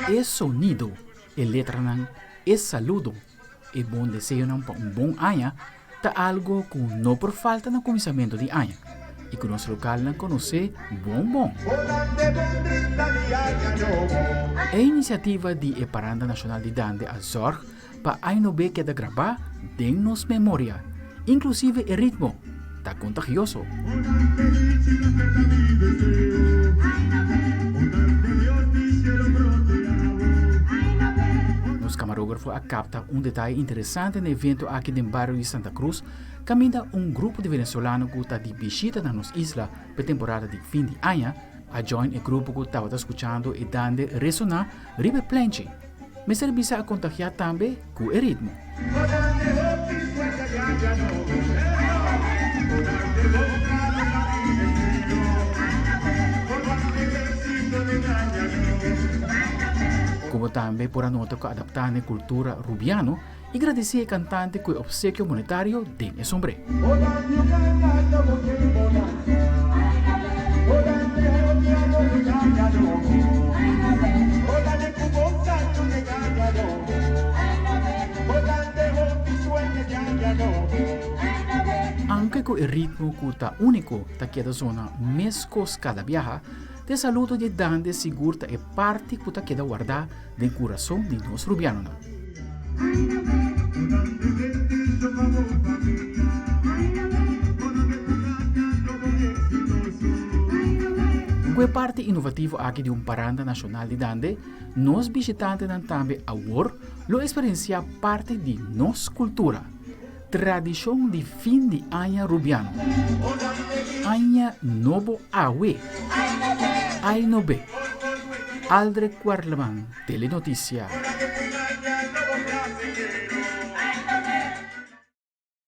Es sonido, el letranan, es saludo, e bom deseo para un bom año, ta algo que no por falta no comienzo de año. E que nosso local não conhece bom. A iniciativa de Eparanda Nacional de Dande a zorg para a INOB que da gravar de nos memória, inclusive o ritmo, tá contagioso. Nos camarógrafo capta detalhe interessante no evento aqui no bairro de Santa Cruz, caminha grupo de venezuelanos que está de visita na nossa isla para temporada de fim de ano, a join o grupo que estava escutando e dando ressonar ribe plenche. Me serviço a contagiar também com o ritmo. Como também por a nota que adaptar a cultura rubiano e agradecer ao cantante com o obsequio monetário de sombre. Anche con il ritmo que está único daquela zona mescos cada viaja, te saludo de dande segura e parte que está queda guardar do coração de nós rubianos. Uma parte inovativa aqui de Paranda Nacional de Dande, nós visitantes também agora lo experienciar parte de nossa cultura, tradição de fim de ano rubiano. Ano novo awe, Ainobe, Aldre Quarleman, Telenotícia.